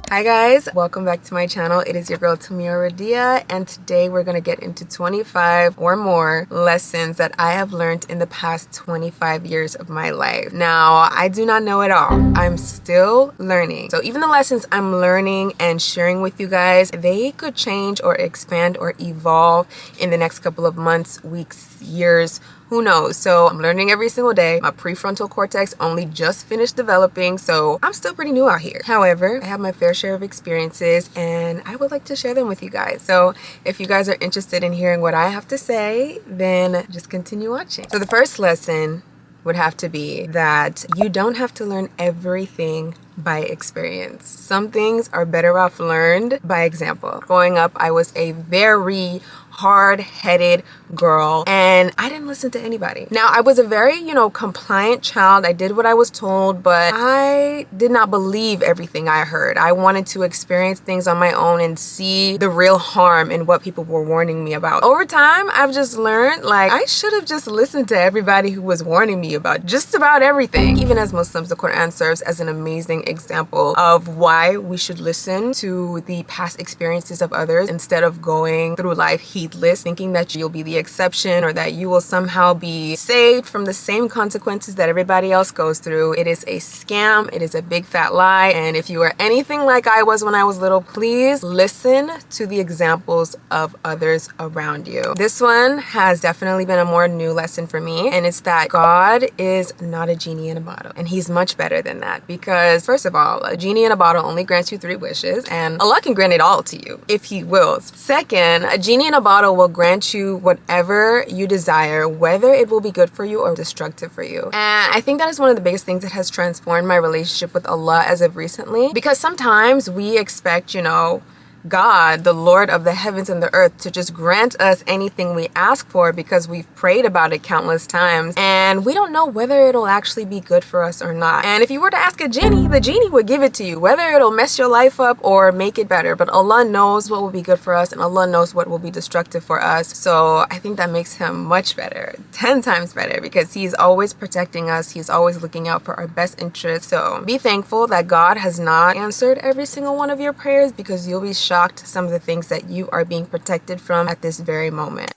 Hi guys, welcome back to my channel. It is your girl Tomiwa Rodia, and today we're going to get into 25 or more lessons that I have learned in the past 25 years of my life. Now, I do not know it all. I'm still learning. So even the lessons I'm learning and sharing with you guys, they could change or expand or evolve in the next couple of months, weeks, years, who knows? So I'm learning every single day. My prefrontal cortex only just finished developing, so I'm still pretty new out here. However, I have my fair share of experiences and I would like to share them with you guys. So if you guys are interested in hearing what I have to say, then just continue watching. So the first lesson would have to be that you don't have to learn everything by experience. Some things are better off learned by example. Growing up, I was a very hard-headed girl and I didn't listen to anybody. Now, I was a very, compliant child. I did what I was told, but I did not believe everything I heard. I wanted to experience things on my own and see the real harm in what people were warning me about. Over time, I've just learned, I should have just listened to everybody who was warning me about just about everything. Even as Muslims, the Quran serves as an amazing example of why we should listen to the past experiences of others instead of going through life heedless, thinking that you'll be the exception or that you will somehow be saved from the same consequences that everybody else goes through. It is a scam. It is a big fat lie. And if you are anything like I was when I was little, please listen to the examples of others around you. This one has definitely been a more new lesson for me, and it's that God is not a genie in a bottle, and he's much better than that, because first of all, a genie in a bottle only grants you 3 wishes, and Allah can grant it all to you if he wills. Second, a genie in a bottle will grant you whatever you desire, whether it will be good for you or destructive for you. And I think that is one of the biggest things that has transformed my relationship with Allah as of recently, because sometimes we expect, God, the Lord of the heavens and the earth, to just grant us anything we ask for because we've prayed about it countless times, and we don't know whether it'll actually be good for us or not. And if you were to ask a genie, the genie would give it to you, whether it'll mess your life up or make it better. But Allah knows what will be good for us, and Allah knows what will be destructive for us. So I think that makes him much better, 10 times better, because he's always protecting us. He's always looking out for our best interests. So be thankful that God has not answered every single one of your prayers, because you'll be shocked some of the things that you are being protected from at this very moment.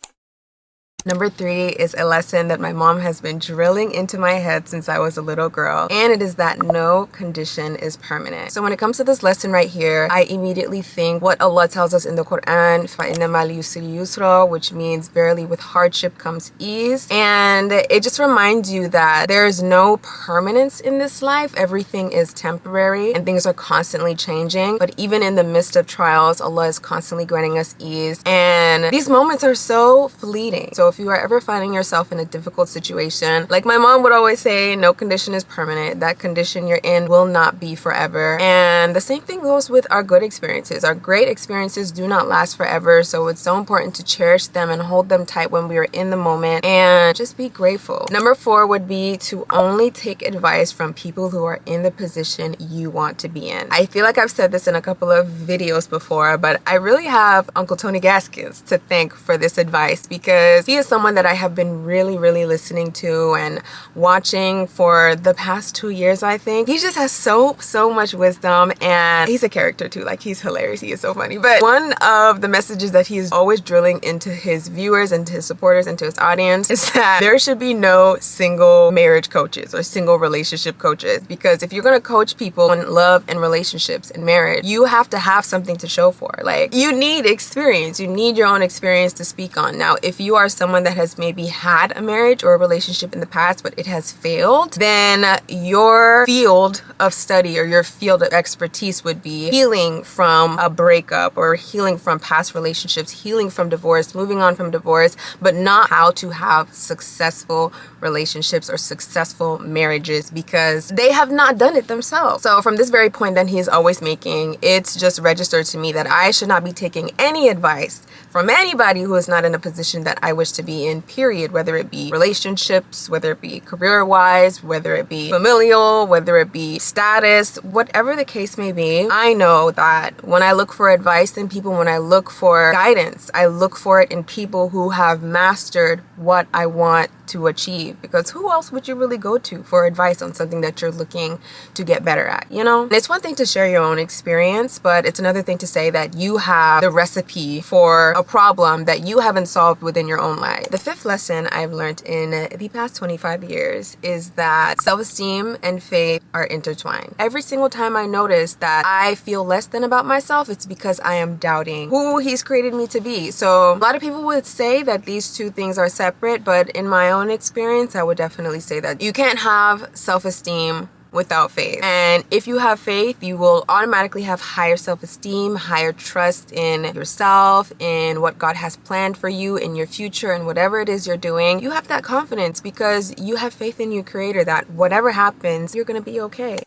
Number 3 is a lesson that my mom has been drilling into my head since I was a little girl, and it is that no condition is permanent. So when it comes to this lesson right here, I immediately think what Allah tells us in the Quran, فَإِنَّ مَعَ الْيُسْرِ يُسْرًا, which means verily with hardship comes ease. And it just reminds you that there is no permanence in this life. Everything is temporary and things are constantly changing. But even in the midst of trials, Allah is constantly granting us ease. And these moments are so fleeting. So if you are ever finding yourself in a difficult situation, like my mom would always say, no condition is permanent. That condition you're in will not be forever. And the same thing goes with our good experiences. Our great experiences do not last forever. So it's so important to cherish them and hold them tight when we are in the moment, and just be grateful. Number 4 would be to only take advice from people who are in the position you want to be in. I feel like I've said this in a couple of videos before, but I really have Uncle Tony Gaskins to thank for this advice, because he is someone that I have been really listening to and watching for the past 2 years, I think. He just has so much wisdom, and he's a character too. He's hilarious. He is so funny. But one of the messages that he's always drilling into his viewers and to his supporters and to his audience is that there should be no single marriage coaches or single relationship coaches, because if you're going to coach people in love and relationships and marriage, you have to have something to show for. You need experience. You need your own experience to speak on. Now, if you are someone that has maybe had a marriage or a relationship in the past but it has failed, then your field of study or your field of expertise would be healing from a breakup or healing from past relationships, healing from divorce, moving on from divorce, but not how to have successful relationships or successful marriages, because they have not done it themselves. So from this very point that he is always making, it's just registered to me that I should not be taking any advice from anybody who is not in a position that I wish to be in, period, whether it be relationships, whether it be career-wise, whether it be familial, whether it be status, whatever the case may be. I know that when I look for advice in people, when I look for guidance, I look for it in people who have mastered what I want to achieve, because who else would you really go to for advice on something that you're looking to get better at, you know? And it's one thing to share your own experience, but it's another thing to say that you have the recipe for a problem that you haven't solved within your own life. The fifth lesson I've learned in the past 25 years is that self-esteem and faith are intertwined. Every single time I notice that I feel less than about myself, it's because I am doubting who he's created me to be. So a lot of people would say that these two things are separate, but in my own experience, I would definitely say that you can't have self-esteem without faith. And if you have faith, you will automatically have higher self-esteem, higher trust in yourself, in what God has planned for you in your future, and whatever it is you're doing. You have that confidence because you have faith in your Creator that whatever happens, you're going to be okay.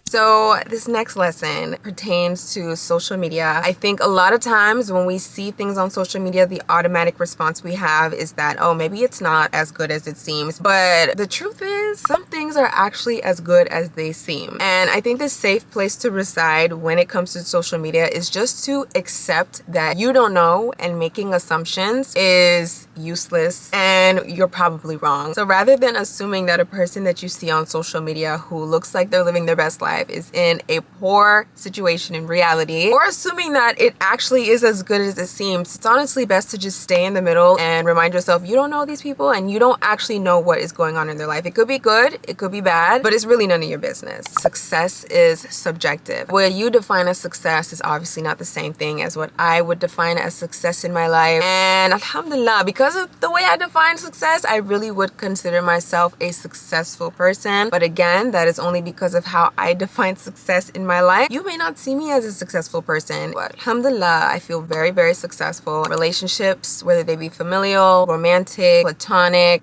So this next lesson pertains to social media. I think a lot of times when we see things on social media, the automatic response we have is that, oh, maybe it's not as good as it seems. But the truth is, some things are actually as good as they seem. And I think the safe place to reside when it comes to social media is just to accept that you don't know, and making assumptions is useless and you're probably wrong. So rather than assuming that a person that you see on social media who looks like they're living their best life is in a poor situation in reality, or assuming that it actually is as good as it seems, it's honestly best to just stay in the middle and remind yourself you don't know these people and you don't actually know what is going on in their life. It could be good, it could be bad, but it's really none of your business. Success is subjective. What you define as success is obviously not the same thing as what I would define as success in my life. And alhamdulillah, because of the way I define success, I really would consider myself a successful person. But again, that is only because of how I define success in my life. You may not see me as a successful person, but alhamdulillah, I feel very, very successful. Relationships, whether they be familial, romantic, platonic,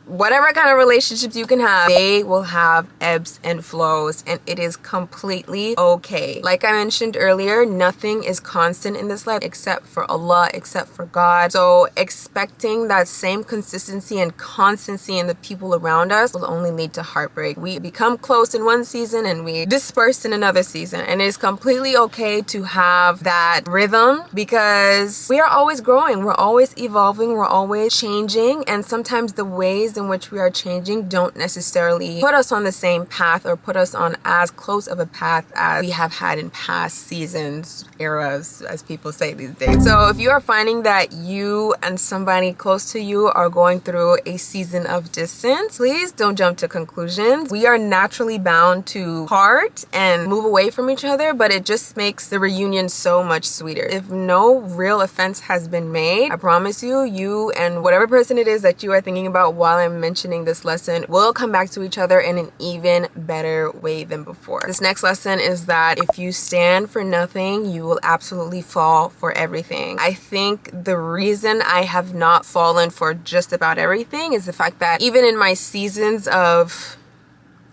whatever kind of relationships you can have, they will have ebbs and flows, and it is completely okay. Like I mentioned earlier, nothing is constant in this life except for Allah, except for God. So expecting that same consistency and constancy in the people around us will only lead to heartbreak. We become close in one season and we disperse in another season, and it is completely okay to have that rhythm because we are always growing, we're always evolving, we're always changing, and sometimes the ways in which we are changing don't necessarily put us on the same path or put us on as close of a path as we have had in past seasons, eras, as people say these days. So if you are finding that you and somebody close to you are going through a season of distance, please don't jump to conclusions. We are naturally bound to part and move away from each other, but it just makes the reunion so much sweeter. If no real offense has been made, I promise you, you and whatever person it is that you are thinking about while I'm mentioning this lesson will come back to each other in an even better way than before. This next lesson is that if you stand for nothing, you will absolutely fall for everything. I think the reason I have not fallen for just about everything is the fact that even in my seasons of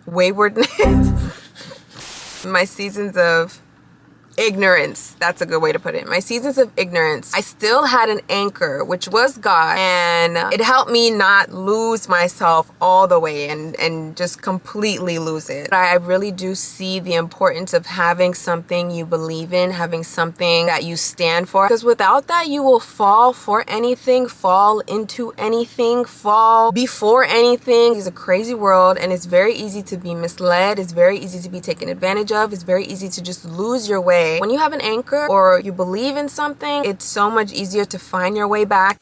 waywardness, my seasons of ignorance, that's a good way to put it. My seasons of ignorance, I still had an anchor, which was God, and it helped me not lose myself all the way and just completely lose it. I really do see the importance of having something you believe in, having something that you stand for, because without that, you will fall for anything, fall into anything, fall before anything. It's a crazy world, and it's very easy to be misled. It's very easy to be taken advantage of. It's very easy to just lose your way. When you have an anchor or you believe in something, it's so much easier to find your way back.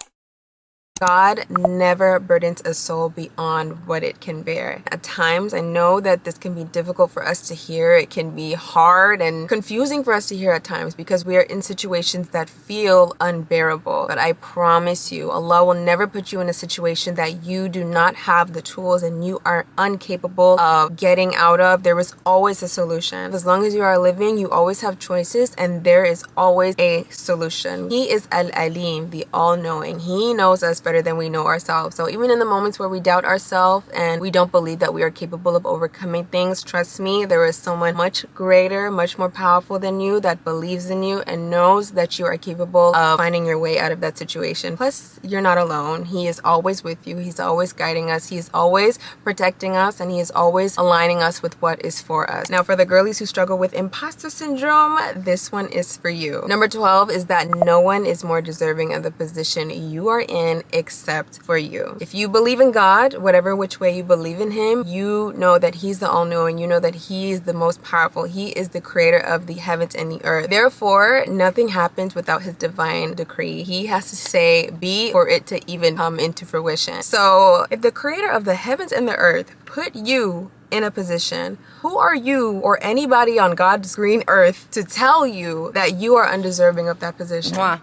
God never burdens a soul beyond what it can bear. At times, I know that this can be difficult for us to hear. It can be hard and confusing for us to hear at times because we are in situations that feel unbearable. But I promise you, Allah will never put you in a situation that you do not have the tools and you are incapable of getting out of. There is always a solution. As long as you are living, you always have choices, and there is always a solution. He is Al-Alim, the all-knowing. He knows us better than we know ourselves. So even in the moments where we doubt ourselves and we don't believe that we are capable of overcoming things, trust me, there is someone much greater, much more powerful than you that believes in you and knows that you are capable of finding your way out of that situation. Plus, you're not alone. He is always with you. He's always guiding us. He is always protecting us, and he is always aligning us with what is for us. Now, for the girlies who struggle with imposter syndrome, this one is for you. Number 12 is that no one is more deserving of the position you are in except for you. If you believe in God, whatever which way you believe in him, you know that he's the all-knowing. You know that he is the most powerful. He is the creator of the heavens and the earth. Therefore, nothing happens without his divine decree. He has to say be for it to even come into fruition. So if the creator of the heavens and the earth put you in a position, who are you or anybody on God's green earth to tell you that you are undeserving of that position? Mwah.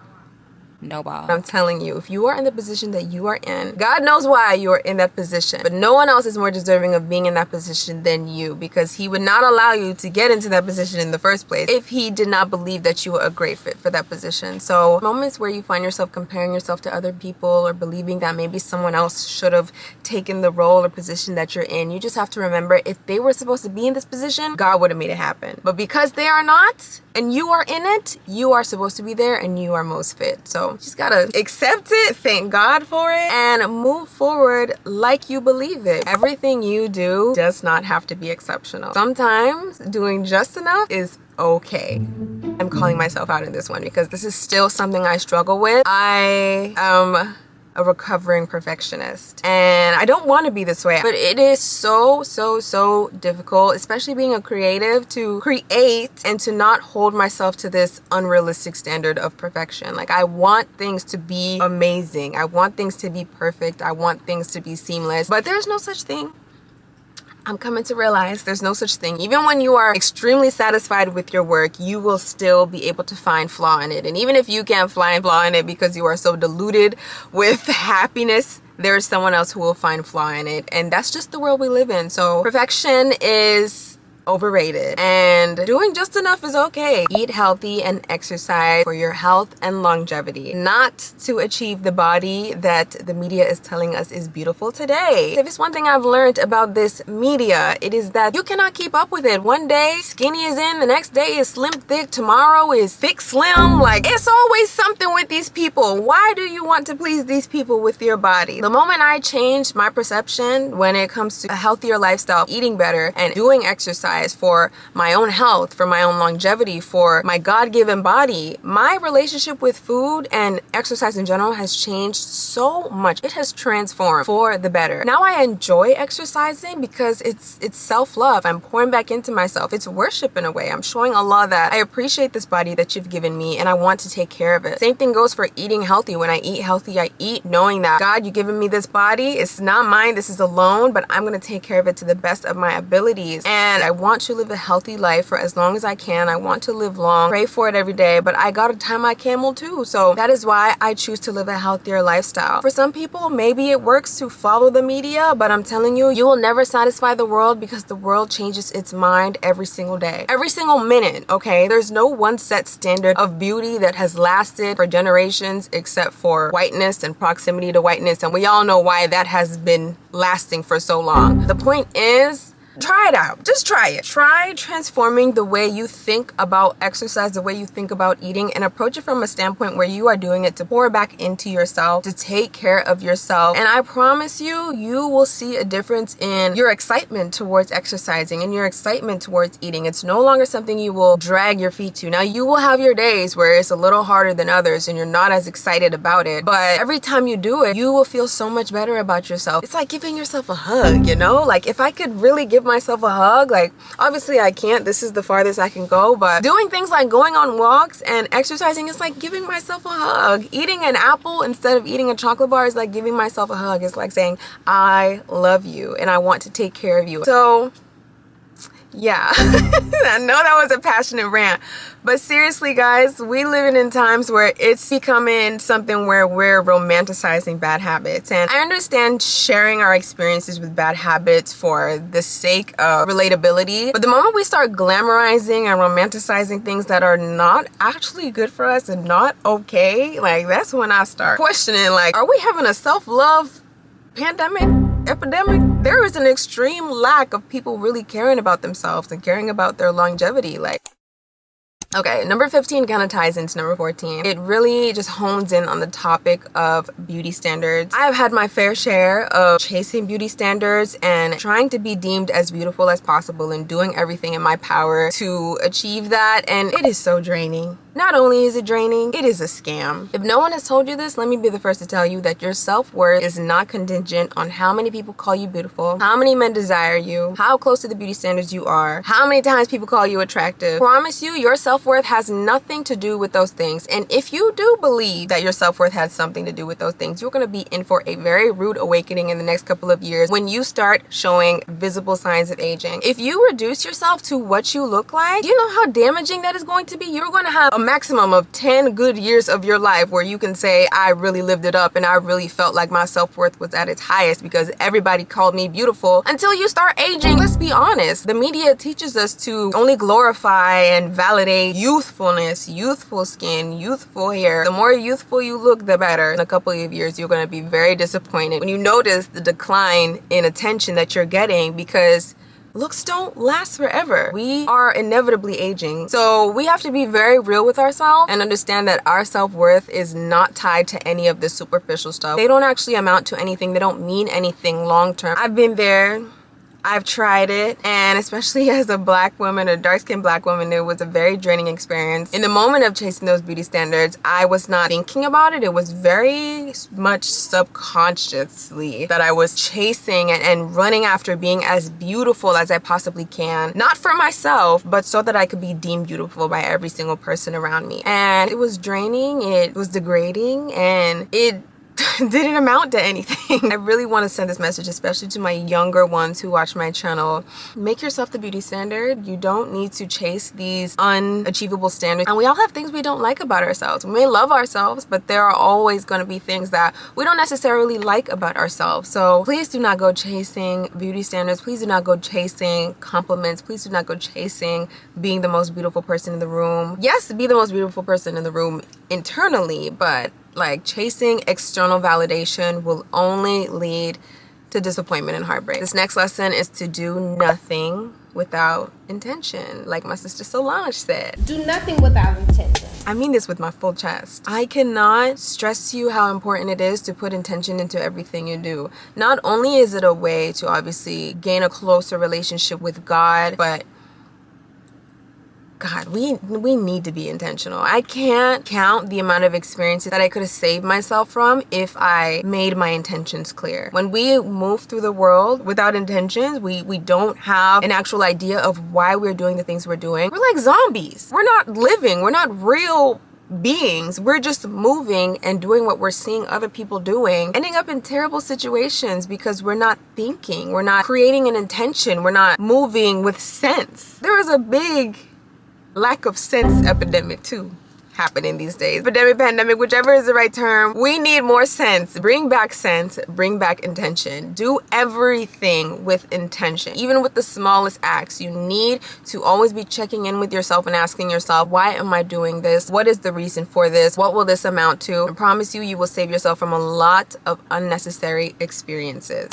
Nobody. I'm telling you, if you are in the position that you are in, God knows why you are in that position, but no one else is more deserving of being in that position than you, because he would not allow you to get into that position in the first place if he did not believe that you were a great fit for that position. So moments where you find yourself comparing yourself to other people or believing that maybe someone else should have taken the role or position that you're in, you just have to remember, if they were supposed to be in this position, God would have made it happen. But because they are not, and you are in it, you are supposed to be there and you are most fit. So just gotta accept it, thank God for it, and move forward like you believe it. Everything you do does not have to be exceptional. Sometimes doing just enough is okay. I'm calling myself out in this one because this is still something I struggle with. I am a recovering perfectionist, and I don't want to be this way, but it is so difficult, especially being a creative, to create and to not hold myself to this unrealistic standard of perfection. Like, I want things to be amazing, I want things to be perfect, I want things to be seamless, but there's no such thing. I'm coming to realize there's no such thing. Even when you are extremely satisfied with your work, you will still be able to find flaw in it. And even if you can't find flaw in it because you are so deluded with happiness, there's someone else who will find flaw in it. And that's just the world we live in. So perfection is overrated, and doing just enough is okay. Eat healthy and exercise for your health and longevity, not to achieve the body that the media is telling us is beautiful today. If it's one thing I've learned about this media, it is that you cannot keep up with it. One day skinny is in, the next day is slim thick, tomorrow is thick slim. Like, it's always something with these people. Why do you want to please these people with your body? The moment I changed my perception when it comes to a healthier lifestyle, eating better and doing exercise for my own health, for my own longevity, for my God-given body, my relationship with food and exercise in general has changed so much. It has transformed for the better. Now I enjoy exercising because it's self-love. I'm pouring back into myself. It's worship in a way. I'm showing Allah that I appreciate this body that you've given me and I want to take care of it. Same thing goes for eating healthy. When I eat healthy, I eat knowing that, God, you've given me this body. It's not mine. This is a loan, but I'm going to take care of it to the best of my abilities. And I want to live a healthy life for as long as I can. I want to live long, pray for it every day, but I gotta tie my camel too. So that is why I choose to live a healthier lifestyle. For some people, maybe it works to follow the media, but I'm telling you, you will never satisfy the world because the world changes its mind every single day, every single minute, okay? There's no one set standard of beauty that has lasted for generations except for whiteness and proximity to whiteness, and we all know why that has been lasting for so long. The point is, try it out. Just try it. Try transforming the way you think about exercise, the way you think about eating, and approach it from a standpoint where you are doing it to pour back into yourself, to take care of yourself. And I promise you, you will see a difference in your excitement towards exercising and your excitement towards eating. It's no longer something you will drag your feet to. Now, you will have your days where it's a little harder than others and you're not as excited about it, but every time you do it, you will feel so much better about yourself. It's like giving yourself a hug, you know? Like, if I could really give myself a hug, like, obviously I can't, this is the farthest I can go, but doing things like going on walks and exercising is like giving myself a hug. Eating an apple instead of eating a chocolate bar is like giving myself a hug. It's like saying, I love you and I want to take care of you. So Yeah, I know that was a passionate rant, but seriously guys, we live in times where it's becoming something where we're romanticizing bad habits. And I understand sharing our experiences with bad habits for the sake of relatability, but the moment we start glamorizing and romanticizing things that are not actually good for us and not okay, like that's when I start questioning, like, are we having a self-love pandemic, epidemic? There is an extreme lack of people really caring about themselves and caring about their longevity. Like, okay, number 15 kind of ties into number 14. It really just hones in on the topic of beauty standards. I have had my fair share of chasing beauty standards and trying to be deemed as beautiful as possible and doing everything in my power to achieve that, and it is so draining. Not only is it draining, it is a scam. If no one has told you this, let me be the first to tell you that your self-worth is not contingent on how many people call you beautiful, how many men desire you, how close to the beauty standards you are, how many times people call you attractive. I promise you, your self-worth has nothing to do with those things. And if you do believe that your self-worth has something to do with those things, you're going to be in for a very rude awakening in the next couple of years when you start showing visible signs of aging. If you reduce yourself to what you look like, do you know how damaging that is going to be? You're going to have a maximum of 10 good years of your life where you can say, I really lived it up and I really felt like my self-worth was at its highest because everybody called me beautiful, until you start aging. Let's be honest, the media teaches us to only glorify and validate youthfulness, youthful skin, youthful hair. The more youthful you look, the better. In a couple of years, you're going to be very disappointed when you notice the decline in attention that you're getting, because looks don't last forever. We are inevitably aging. So we have to be very real with ourselves and understand that our self-worth is not tied to any of this superficial stuff. They don't actually amount to anything. They don't mean anything long-term. I've been there. I've tried it, and especially as a black woman, a dark-skinned black woman, it was a very draining experience. In the moment of chasing those beauty standards, I was not thinking about it. It was very much subconsciously that I was chasing and running after being as beautiful as I possibly can. Not for myself, but so that I could be deemed beautiful by every single person around me. And it was draining, it was degrading, and it didn't amount to anything. I really want to send this message, especially to my younger ones who watch my channel. Make yourself the beauty standard. You don't need to chase these unachievable standards. And we all have things we don't like about ourselves. We may love ourselves, but there are always going to be things that we don't necessarily like about ourselves. So please do not go chasing beauty standards. Please do not go chasing compliments. Please do not go chasing being the most beautiful person in the room. Yes, be the most beautiful person in the room internally, but like chasing external validation will only lead to disappointment and heartbreak. This next lesson is to do nothing without intention. Like my sister Solange said, do nothing without intention. I mean this with my full chest. I cannot stress to you how important it is to put intention into everything you do. Not only is it a way to obviously gain a closer relationship with God, but God, we need to be intentional. I can't count the amount of experiences that I could have saved myself from if I made my intentions clear. When we move through the world without intentions, we don't have an actual idea of why we're doing the things we're doing. We're like zombies. We're not living. We're not real beings. We're just moving and doing what we're seeing other people doing, ending up in terrible situations because we're not thinking. We're not creating an intention. We're not moving with sense. There is a big lack of sense epidemic too happening these days. Epidemic, pandemic, whichever is the right term. We need more sense. Bring back sense, bring back intention. Do everything with intention. Even with the smallest acts, you need to always be checking in with yourself and asking yourself, why am I doing this? What is the reason for this? What will this amount to? I promise you, you will save yourself from a lot of unnecessary experiences.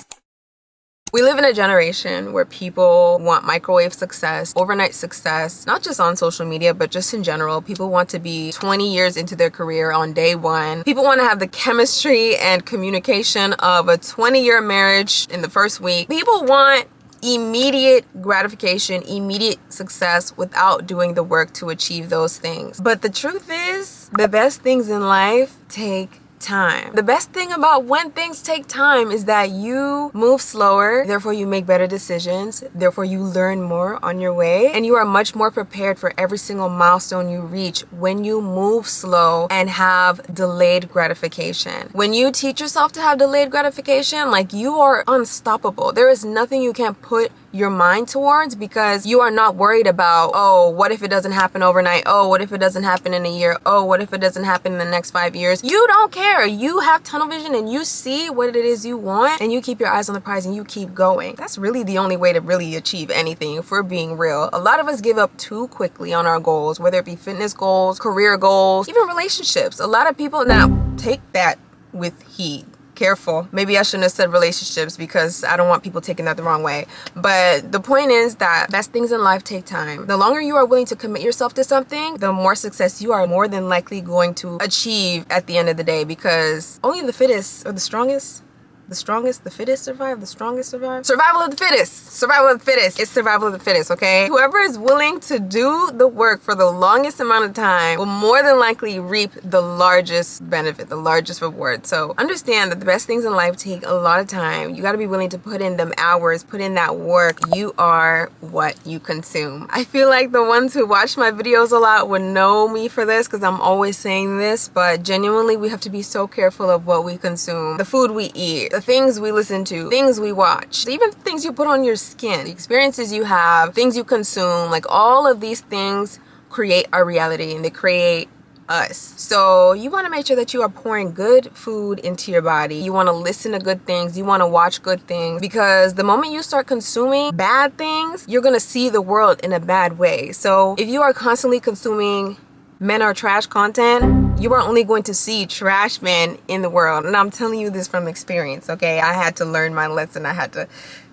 We live in a generation where people want microwave success, overnight success, not just on social media, but just in general. People want to be 20 years into their career on day one. People want to have the chemistry and communication of a 20-year marriage in the first week. People want immediate gratification, immediate success without doing the work to achieve those things. But the truth is, the best things in life take time. The best thing about when things take time is that you move slower, therefore you make better decisions, therefore you learn more on your way, and you are much more prepared for every single milestone you reach when you move slow and have delayed gratification. When you teach yourself to have delayed gratification, like, you are unstoppable. There is nothing you can't put your mind towards, because you are not worried about, oh, what if it doesn't happen overnight? Oh, what if it doesn't happen in a year? Oh, what if it doesn't happen in the next 5 years? You don't care. You have tunnel vision and you see what it is you want, and you keep your eyes on the prize and you keep going. That's really the only way to really achieve anything, if we're being real. A lot of us give up too quickly on our goals, whether it be fitness goals, career goals, even relationships. A lot of people, now take that with heed. Careful. Maybe I shouldn't have said relationships, because I don't want people taking that the wrong way. But the point is that best things in life take time. The longer you are willing to commit yourself to something, the more success you are more than likely going to achieve at the end of the day, because only the fittest, or the strongest, the fittest survive, the strongest survive. Survival of the fittest. Survival of the fittest. It's survival of the fittest, okay? Whoever is willing to do the work for the longest amount of time will more than likely reap the largest benefit, the largest reward. So understand that the best things in life take a lot of time. You got to be willing to put in them hours, put in that work. You are what you consume. I feel like the ones who watch my videos a lot would know me for this, because I'm always saying this, but genuinely we have to be so careful of what we consume, the food we eat, the things we listen to, things we watch, even things you put on your skin, the experiences you have, things you consume. Like, all of these things create our reality, and they create us. So you want to make sure that you are pouring good food into your body. You want to listen to good things. You want to watch good things, because the moment you start consuming bad things, you're going to see the world in a bad way. So if you are constantly consuming men are trash content, you are only going to see trash men in the world. And I'm telling you this from experience, okay? I had to learn my lesson. I had to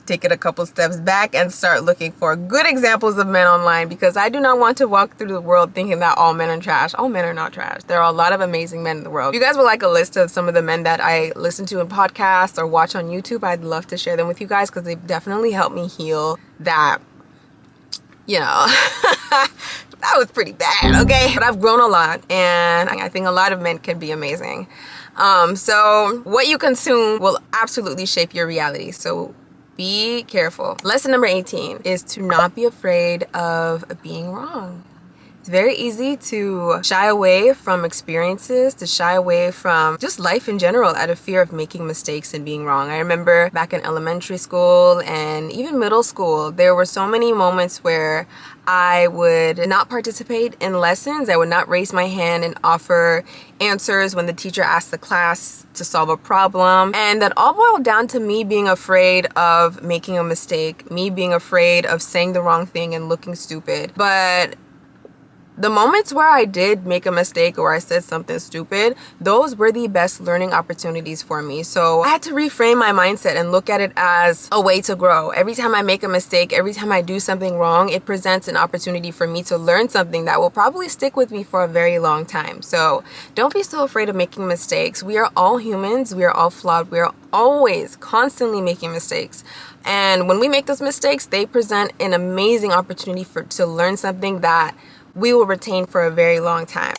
take it a couple steps back and start looking for good examples of men online, because I do not want to walk through the world thinking that all men are trash. All men are not trash. There are a lot of amazing men in the world. If you guys would like a list of some of the men that I listen to in podcasts or watch on YouTube, I'd love to share them with you guys, because they've definitely helped me heal that, you know, that was pretty bad, okay? But I've grown a lot, and I think a lot of men can be amazing. So what you consume will absolutely shape your reality. So be careful. Lesson number 18 is to not be afraid of being wrong. It's very easy to shy away from experiences, to shy away from just life in general out of fear of making mistakes and being wrong. I remember back in elementary school and even middle school, there were so many moments where I would not participate in lessons. I would not raise my hand and offer answers when the teacher asked the class to solve a problem. And that all boiled down to me being afraid of making a mistake, me being afraid of saying the wrong thing and looking stupid. But the moments where I did make a mistake or I said something stupid, those were the best learning opportunities for me. So I had to reframe my mindset and look at it as a way to grow. Every time I make a mistake, every time I do something wrong, it presents an opportunity for me to learn something that will probably stick with me for a very long time. So don't be so afraid of making mistakes. We are all humans. We are all flawed. We are always constantly making mistakes. And when we make those mistakes, they present an amazing opportunity to learn something that we will retain for a very long time.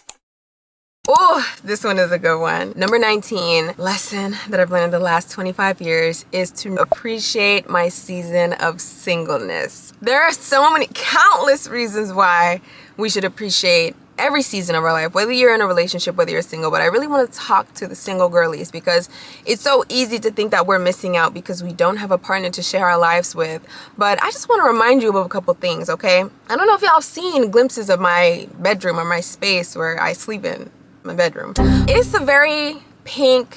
Oh, this one is a good one. Number 19 lesson that I've learned in the last 25 years is to appreciate my season of singleness. There are so many, countless reasons why we should appreciate every season of our life, whether you're in a relationship, whether you're single. But I really want to talk to the single girlies, because it's so easy to think that we're missing out because we don't have a partner to share our lives with. But I just want to remind you of a couple things, okay? I don't know if y'all have seen glimpses of my bedroom or my space where I sleep in my bedroom. It's a very pink,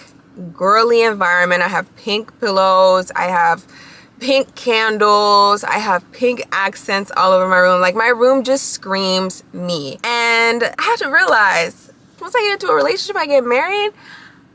girly environment. I have pink pillows. I have pink candles. I have pink accents all over my room. Like, my room just screams me. And I had to realize, once I get into a relationship, I get married,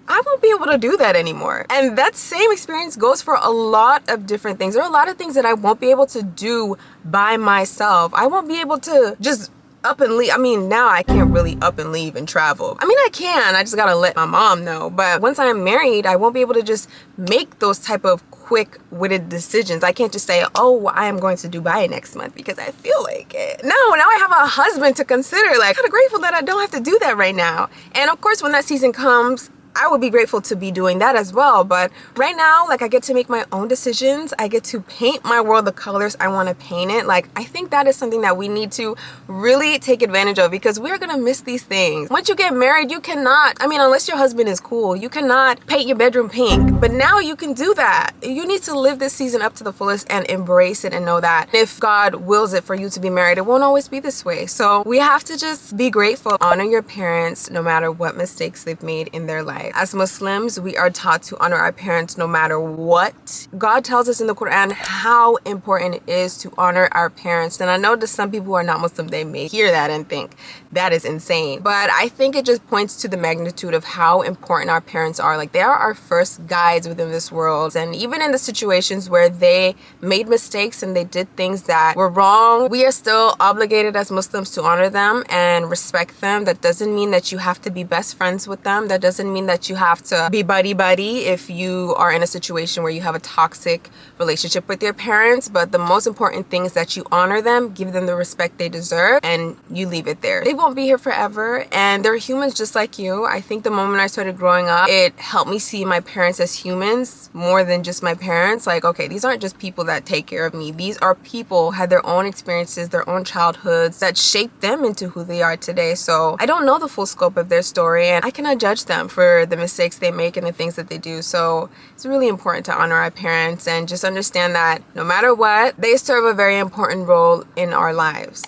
I won't be able to do that anymore. And that same experience goes for a lot of different things. There are a lot of things that I won't be able to do by myself. I won't be able to just up and leave. I mean, now I can't really up and leave and travel. I mean, I can. I just gotta let my mom know. But once I'm married, I won't be able to just make those type of quick-witted decisions. I can't just say, oh, I am going to Dubai next month because I feel like it. No, now I have a husband to consider. Like, I'm kind of grateful that I don't have to do that right now. And of course, when that season comes, I would be grateful to be doing that as well. But right now, like, I get to make my own decisions. I get to paint my world the colors I want to paint it. Like, I think that is something that we need to really take advantage of, because we're gonna miss these things. Once you get married, you cannot, I mean, unless your husband is cool, you cannot paint your bedroom pink. But now you can do that. You need to live this season up to the fullest and embrace it, and know that if God wills it for you to be married, it won't always be this way. So we have to just be grateful. Honor your parents no matter what mistakes they've made in their life. As Muslims, we are taught to honor our parents no matter what. God tells us in the Quran how important it is to honor our parents. And I know that some people who are not Muslim, they may hear that and think that is insane. But I think it just points to the magnitude of how important our parents are. Like, they are our first guides within this world. And even in the situations where they made mistakes and they did things that were wrong, we are still obligated as Muslims to honor them and respect them. That doesn't mean that you have to be best friends with them. That doesn't mean that you have to be buddy-buddy if you are in a situation where you have a toxic relationship with your parents. But the most important thing is that you honor them, give them the respect they deserve, and you leave it there. They won't be here forever, and they're humans just like you. I think the moment I started growing up, it helped me see my parents as humans more than just my parents. Like, okay, these aren't just people that take care of me. These are people, had their own experiences, their own childhoods that shaped them into who they are today. So I don't know the full scope of their story, and I cannot judge them for the mistakes they make and the things that they do. So it's really important to honor our parents and just understand that no matter what, they serve a very important role in our lives.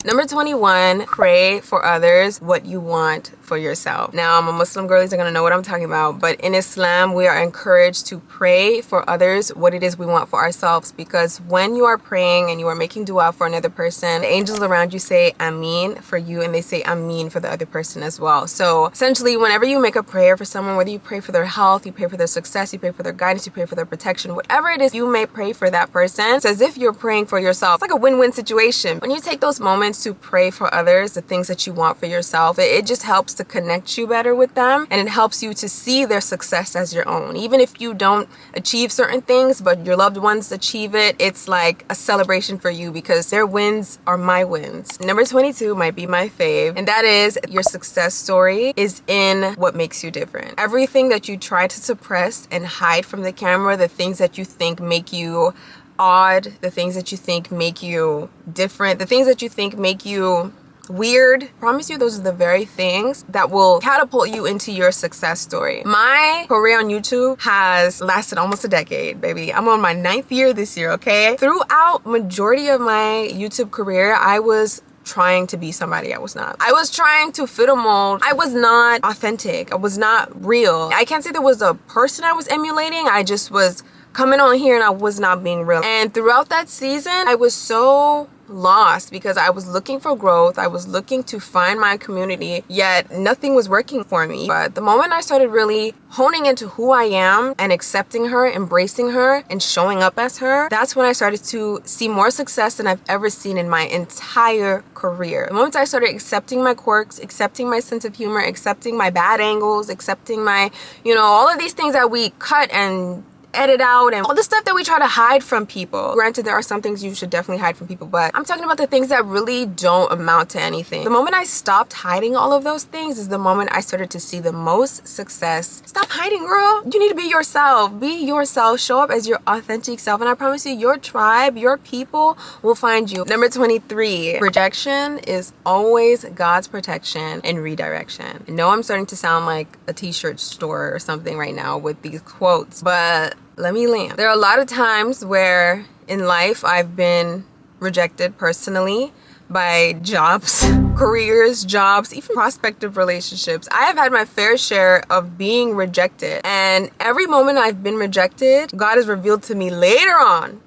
Number 21, pray for others what you want for yourself. Now, I'm a Muslim girl, so I'm gonna know what I'm talking about. But in Islam, we are encouraged to pray for others what it is we want for ourselves. Because when you are praying and you are making dua for another person, the angels around you say ameen for you, and they say ameen for the other person as well. So essentially, whenever you make a prayer for someone, whether you pray for their health, you pray for their success, you pray for their guidance, you pray for their protection, whatever it is you may pray for that person, it's as if you're praying for yourself. It's like a win-win situation. When you take those moments to pray for others, the things that you want for yourself, it just helps to connect you better with them, and it helps you to see their success as your own. Even if you don't achieve certain things, but your loved ones achieve it, it's like a celebration for you because their wins are my wins. Number 22 might be my fave, and that is your success story is in what makes you different. Everything that you try to suppress and hide from the camera, the things that you think make you odd, the things that you think make you different, the things that you think make you weird, I promise you those are the very things that will catapult you into your success story. My career on YouTube has lasted almost a decade, baby. I'm on my 9th year this year, okay? Throughout majority of my YouTube career, I was trying to be somebody I was not. I was trying to fit a mold. I was not authentic. I was not real. I can't say there was a person I was emulating. I just was coming on here and I was not being real. And throughout that season, I was so lost because I was looking for growth. I was looking to find my community, yet nothing was working for me. But the moment I started really honing into who I am and accepting her, embracing her, and showing up as her, that's when I started to see more success than I've ever seen in my entire career. The moment I started accepting my quirks, accepting my sense of humor, accepting my bad angles, accepting my, all of these things that we cut and edit out and all the stuff that we try to hide from people. Granted, there are some things you should definitely hide from people, but I'm talking about the things that really don't amount to anything. The moment I stopped hiding all of those things is the moment I started to see the most success. Stop hiding, girl. You need to be yourself. Be yourself. Show up as your authentic self, and I promise you, your tribe, your people will find you. Number 23, rejection is always God's protection and redirection. I know I'm starting to sound like a t-shirt store or something right now with these quotes, but let me land. There are a lot of times where in life I've been rejected personally by jobs, careers, jobs, even prospective relationships. I have had my fair share of being rejected. And every moment I've been rejected, God has revealed to me later on,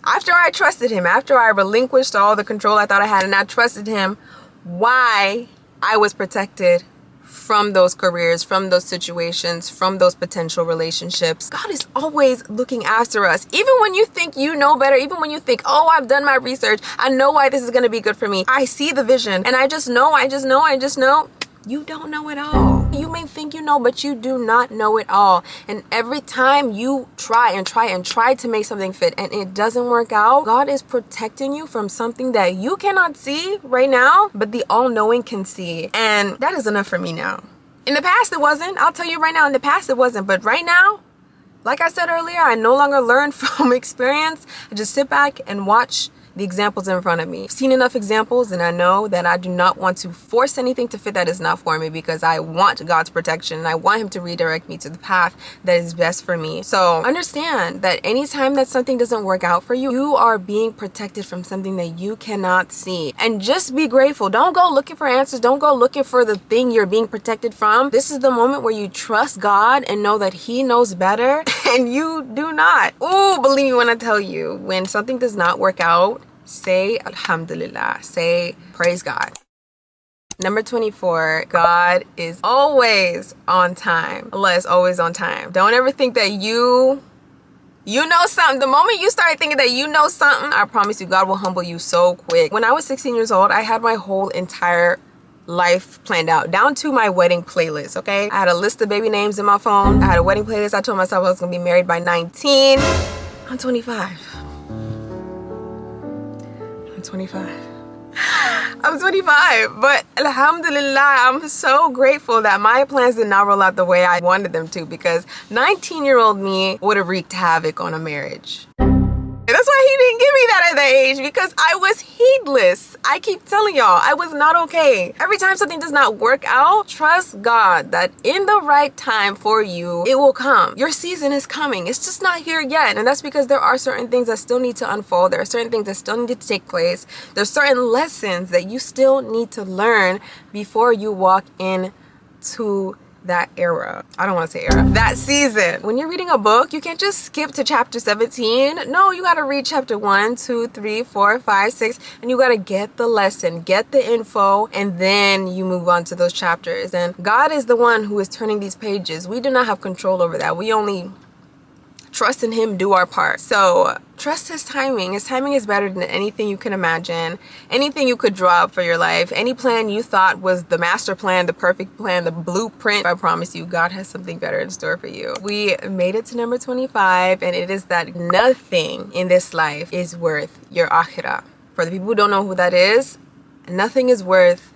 after I trusted him, after I relinquished all the control I thought I had and I trusted him, why I was protected from those careers, from those situations, from those potential relationships. God is always looking after us. Even when you think you know better, even when you think, oh, I've done my research, I know why this is going to be good for me. I see the vision and I just know. You don't know it all. You may think you know, but you do not know it all. And every time you try to make something fit and it doesn't work out, God is protecting you from something that you cannot see right now, but the all-knowing can see. And that is enough for me now. In the past, it wasn't. I'll tell you right now, in the past, it wasn't. But right now, like I said earlier, I no longer learn from experience. I just sit back and watch the examples in front of me. I've seen enough examples, and I know that I do not want to force anything to fit that is not for me, because I want God's protection and I want him to redirect me to the path that is best for me. So understand that anytime that something doesn't work out for you, you are being protected from something that you cannot see. And just be grateful. Don't go looking for answers. Don't go looking for the thing you're being protected from. This is the moment where you trust God and know that he knows better and you do not. Ooh, believe me when I tell you, when something does not work out, say Alhamdulillah. Say praise God. Number 24, God is always on time. Allah is always on time. Don't ever think that you know something. The moment you start thinking that you know something, I promise you, God will humble you so quick. When I was 16 years old, I had my whole entire life planned out, down to my wedding playlist, okay? I had a list of baby names in my phone. I had a wedding playlist. I told myself I was gonna be married by 19. I'm 25. I'm 25, but alhamdulillah, I'm so grateful that my plans did not roll out the way I wanted them to, because 19-year-old me would have wreaked havoc on a marriage. And that's why he didn't give me that at that age, because I was heedless. I keep telling y'all, I was not okay. Every time something does not work out, trust God that in the right time for you, it will come. Your season is coming. It's just not here yet. And that's because there are certain things that still need to unfold. There are certain things that still need to take place. There's certain lessons that you still need to learn before you walk into that era. I don't want to say era. That season. When you're reading a book, you can't just skip to chapter 17. No, you got to read chapter 1, 2, 3, 4, 5, 6, and you got to get the lesson, get the info, and then you move on to those chapters. And God is the one who is turning these pages. We do not have control over that. We only trust in him, do our part. So trust his timing. His timing is better than anything you can imagine, anything you could draw up for your life, any plan you thought was the master plan, the perfect plan, the blueprint. I promise you, God has something better in store for you. We made it to number 25, and it is that nothing in this life is worth your akhirah. For the people who don't know who that is, nothing is worth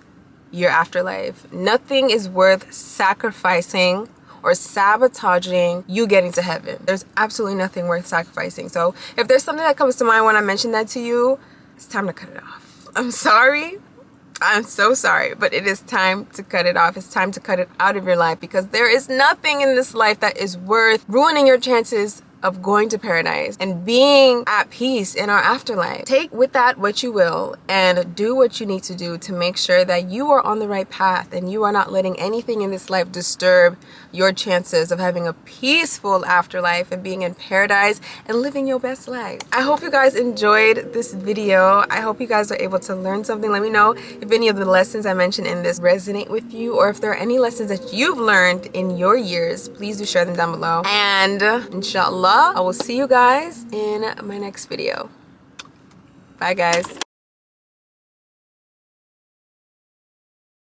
your afterlife. Nothing is worth sacrificing or sabotaging you getting to heaven. There's absolutely nothing worth sacrificing. So if there's something that comes to mind when I mention that to you, it's time to cut it off. I'm sorry. I'm so sorry, but it is time to cut it off. It's time to cut it out of your life, because there is nothing in this life that is worth ruining your chances of going to paradise and being at peace in our afterlife. Take with that what you will and do what you need to do to make sure that you are on the right path and you are not letting anything in this life disturb your chances of having a peaceful afterlife and being in paradise and living your best life. I hope you guys enjoyed this video. I hope you guys are able to learn something. Let me know if any of the lessons I mentioned in this resonate with you, or if there are any lessons that you've learned in your years. Please do share them down below. And inshallah, I will see you guys in my next video. Bye guys.